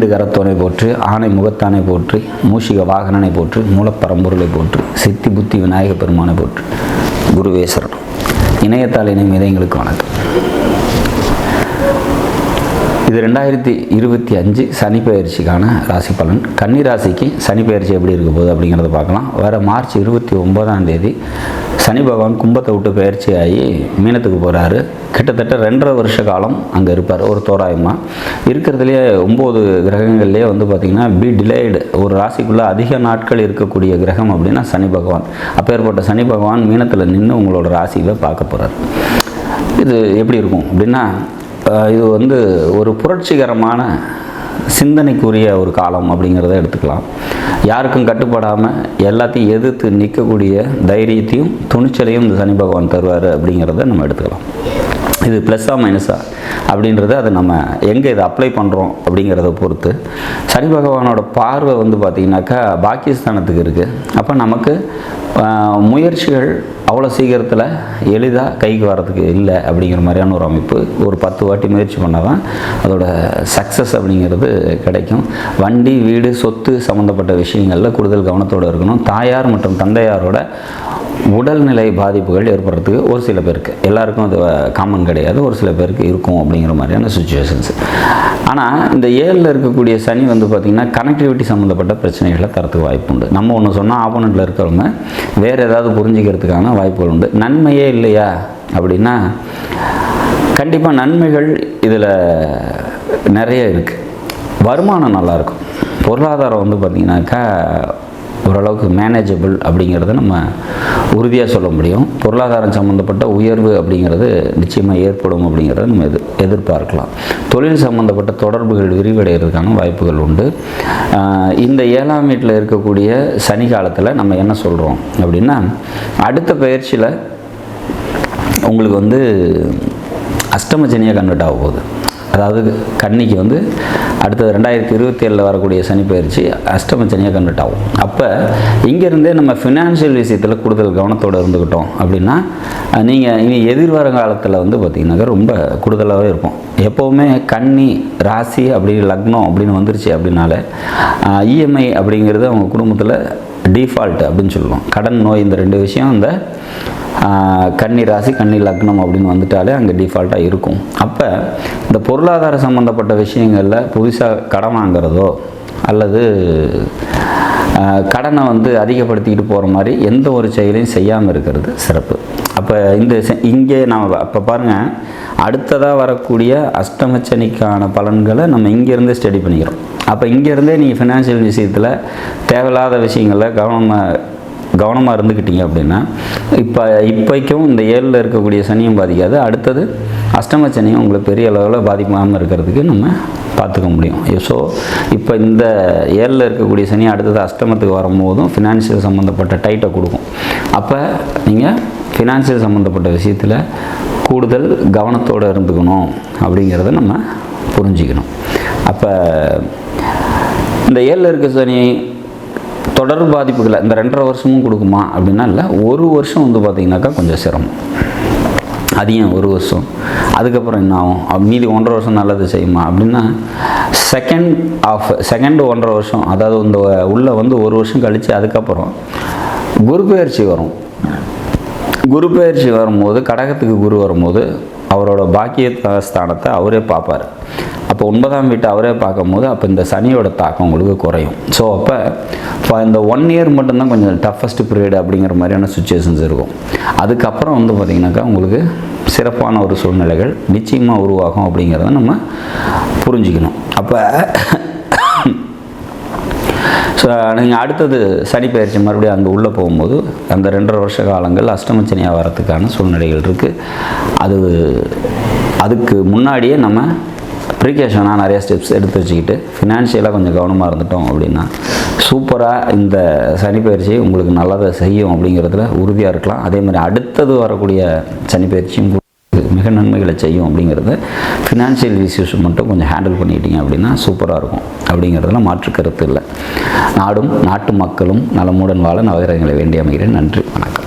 ஈண்டு கரத்தோனை போற்று, ஆணை முகத்தானை போற்று, மூஷிக வாகனனை போற்று, மூலப்பரம்பொருளை போற்று, சித்தி புத்தி விநாயக பெருமானை போற்று. குருவே சரணம். இணையத்தால் இணையும் இதயங்களுக்கு வணக்கம். இது 2025 சனி பெயர்ச்சிக்கான ராசி பலன். கன்னி ராசிக்கு சனி பெயர்ச்சி எப்படி இருக்க போகுது அப்படிங்கிறத பார்க்கலாம். வர மார்ச் 29ஆம் தேதி சனி பகவான் கும்பத்தை விட்டு பெயர்ச்சி ஆகி மீனத்துக்கு போகிறாரு. கிட்டத்தட்ட 2.5 வருஷ காலம் அங்கே இருப்பார். ஒரு தோராயமாக இருக்கிறதுலேயே 9 கிரகங்கள்லேயே வந்து பார்த்திங்கன்னா டிலேய்டு, ஒரு ராசிக்குள்ளே அதிக நாட்கள் இருக்கக்கூடிய கிரகம் அப்படின்னா சனி பகவான். அப்பேற்பட்ட சனி பகவான் மீனத்தில் நின்று உங்களோட ராசியில் பார்க்க போகிறார். இது எப்படி இருக்கும் அப்படின்னா, இது வந்து ஒரு புரட்சிகரமான சிந்தனைக்குரிய ஒரு காலம் அப்படிங்கிறத எடுத்துக்கலாம். யாருக்கும் கட்டுப்படாமல் எல்லாத்தையும் எதிர்த்து நிற்கக்கூடிய தைரியத்தையும் துணிச்சலையும் இந்த சனி பகவான் தருவார் அப்படிங்கிறத நம்ம எடுத்துக்கலாம். இது ப்ளஸ்ஸா மைனஸா அப்படின்றத அதை நம்ம எங்கே இதை அப்ளை பண்ணுறோம் அப்படிங்கிறத பொறுத்து. சனி பகவானோட பார்வை வந்து பார்த்திங்கனாக்கா பாக்கியஸ்தானத்துக்கு இருக்குது. அப்போ நமக்கு முயற்சிகள் அவ்வளோ சீக்கிரத்தில் எளிதாக கைக்கு வரதுக்கு இல்லை அப்படிங்கிற மாதிரியான ஒரு அமைப்பு. ஒரு 10 வாட்டி முயற்சி பண்ணால் தான் அதோட சக்ஸஸ் அப்படிங்கிறது கிடைக்கும். வண்டி, வீடு, சொத்து சம்மந்தப்பட்ட விஷயங்களில் கூடுதல் கவனத்தோடு இருக்கணும். தாயார் மற்றும் தந்தையாரோட உடல்நிலை பாதிப்புகள் ஏற்படுறதுக்கு ஒரு சில பேருக்கு, எல்லாருக்கும் அது காமன் கிடையாது, ஒரு சில பேருக்கு இருக்கும் அப்படிங்கிற மாதிரியான சுச்சுவேஷன்ஸ். ஆனால் இந்த 7ல் இருக்கக்கூடிய சனி வந்து பார்த்திங்கன்னா கனெக்டிவிட்டி சம்மந்தப்பட்ட பிரச்சனைகளை தரத்துக்கு வாய்ப்பு உண்டு. நம்ம ஒன்று சொன்னால் ஆப்போனண்ட்டில் இருக்கிறவங்க வேறு ஏதாவது புரிஞ்சிக்கிறதுக்கான வாய்ப்புகள் உண்டு. நன்மையே இல்லையா அப்படின்னா கண்டிப்பாக நன்மைகள் இதில் நிறைய இருக்குது. வருமானம் நல்லாயிருக்கும். பொருளாதாரம் வந்து பார்த்திங்கனாக்கா ஓரளவுக்கு மேனேஜபிள் அப்படிங்கிறத நம்ம உறுதியாக சொல்ல முடியும். பொருளாதாரம் சம்மந்தப்பட்ட உயர்வு அப்படிங்கிறது நிச்சயமாக ஏற்படும் அப்படிங்கிறத நம்ம எதிர்பார்க்கலாம். தொழில் சம்மந்தப்பட்ட தொடர்புகள் விரிவடைகிறதுக்கான வாய்ப்புகள் உண்டு. இந்த 7ஆம் வீட்டில் இருக்கக்கூடிய சனி காலத்தில் நம்ம என்ன சொல்கிறோம் அப்படின்னா, அடுத்த பயிற்சியில் உங்களுக்கு வந்து அஷ்டம சனியாக கன்வெர்ட் ஆக போகுது. அதாவது கன்னிக்கு வந்து அடுத்தது 2027 வரக்கூடிய சனி பயிற்சி அஷ்டம சனியாக கன்வெர்ட் ஆகும். அப்போ இங்கேருந்தே நம்ம ஃபினான்ஷியல் விஷயத்தில் கூடுதல் கவனத்தோடு இருந்துக்கிட்டோம் அப்படின்னா நீங்கள் இனி எதிர்வர காலத்தில் வந்து பார்த்திங்கனாக்கா ரொம்ப கூடுதலாகவே இருக்கும். எப்போவுமே கன்னி ராசி அப்படி லக்னம் அப்படின்னு வந்துருச்சு அப்படின்னாலே இஎம்ஐ அப்படிங்கிறது அவங்க குடும்பத்தில் டிஃபால்ட் அப்படின்னு சொல்லுவோம். கடன், நோய், இந்த 2 விஷயம் அந்த கன்னி ராசி கன்னி லக்னம் அப்படின்னு வந்துட்டாலே அங்கே டிஃபால்ட்டாக இருக்கும். அப்போ இந்த பொருளாதார சம்மந்தப்பட்ட விஷயங்களில் புதுசாக கடன் வாங்கிறதோ அல்லது கடனை வந்து அதிகப்படுத்திக்கிட்டு போகிற மாதிரி எந்த ஒரு செயலையும் செய்யாமல் இருக்கிறது சிறப்பு. அப்போ இங்கே நம்ம அப்போ பாருங்கள், அடுத்ததாக வரக்கூடிய அஷ்டமச்சனிக்கான பலன்களை நம்ம இங்கேருந்தே ஸ்டடி பண்ணிக்கிறோம். அப்போ இங்கேருந்தே நீங்கள் ஃபினான்ஷியல் விஷயத்தில் தேவையில்லாத விஷயங்களில் கவனமாக இருந்துக்கிட்டீங்க அப்படின்னா இப்போக்கும் இந்த 7ல் இருக்கக்கூடிய சனியும் பாதிக்காது. அடுத்தது அஷ்டம சனியும் உங்களுக்கு பெரிய அளவில் பாதிக்காமல் இருக்கிறதுக்கு நம்ம பார்த்துக்க முடியும். ஸோ இப்போ இந்த 7ல் இருக்கக்கூடிய சனி அடுத்தது அஷ்டமத்துக்கு வரும்போதும் ஃபினான்ஷியல் சம்மந்தப்பட்ட டைட்டை கொடுக்கும். அப்போ நீங்கள் ஃபினான்ஷியல் சம்மந்தப்பட்ட விஷயத்தில் கூடுதல் கவனத்தோடு இருந்துக்கணும் அப்படிங்கிறத நம்ம புரிஞ்சிக்கணும். அப்போ இந்த 7ல் இருக்க சனி தொடர் பாதிப்புகளை இந்த 2.5 வருஷமும் கொடுக்குமா அப்படின்னா இல்லை. 1 வருஷம் வந்து பார்த்திங்கனாக்கா கொஞ்சம் சிரமம் அதிகம். 1 வருஷம் அதுக்கப்புறம் என்ன ஆகும்? மீதி 1.5 வருஷம் நல்லது செய்யுமா அப்படின்னா செகண்ட் 1.5 வருஷம், அதாவது இந்த உள்ள வந்து 1 வருஷம் கழித்து அதுக்கப்புறம் குரு பெயர்ச்சி வரும். குரு பெயர்ச்சி வரும்போது கடகத்துக்கு குரு வரும்போது அவரோட பாக்கிய ஸ்தானத்தை அவரே பார்ப்பார். அப்போ 9ஆம் வீட்டை அவரே பார்க்கும்போது அப்போ இந்த சனியோட தாக்கம் உங்களுக்கு குறையும். ஸோ அப்போ இந்த 1 இயர் மட்டும்தான் கொஞ்சம் டஃபஸ்ட் பீரியட் அப்படிங்கிற மாதிரியான சுச்சுவேஷன்ஸ் இருக்கும். அதுக்கப்புறம் வந்து பார்த்திங்கனாக்கா உங்களுக்கு சிறப்பான ஒரு சூழ்நிலைகள் நிச்சயமாக உருவாகும் அப்படிங்கிறத நம்ம புரிஞ்சுக்கணும். அப்போ ஸோ நீங்கள் அடுத்தது சனி பயிற்சி மறுபடியும் அங்கே உள்ளே போகும்போது அந்த 2.5 வருஷ காலங்கள் அஷ்டமச்சனியாக வரத்துக்கான சூழ்நிலைகள் இருக்குது. அதுக்கு முன்னாடியே நம்ம ப்ரிகாஷனாக நிறைய ஸ்டெப்ஸ் எடுத்து வச்சுக்கிட்டு ஃபினான்ஷியலாக கொஞ்சம் கவனமாக இருந்துட்டோம் அப்படின்னா சூப்பராக இந்த சனி பயிற்சி உங்களுக்கு நல்லதை செய்யும் அப்படிங்கிறதுல உறுதியாக இருக்கலாம். அதே மாதிரி அடுத்தது வரக்கூடிய சனி பயிற்சியும் மிக நன்மைகளை செய்யும் அப்படிங்கிறத ஃபினான்ஷியல் இஷ்யூஸ் மட்டும் கொஞ்சம் ஹேண்டில் பண்ணிக்கிட்டீங்க அப்படின்னா சூப்பராக இருக்கும் அப்படிங்கிறதுல மாற்று கருத்து இல்லை. நாடும் நாட்டு மக்களும் நலமுடன் வாழ நவகிரகங்களை வேண்டி அமைகிறேன். நன்றி, வணக்கம்.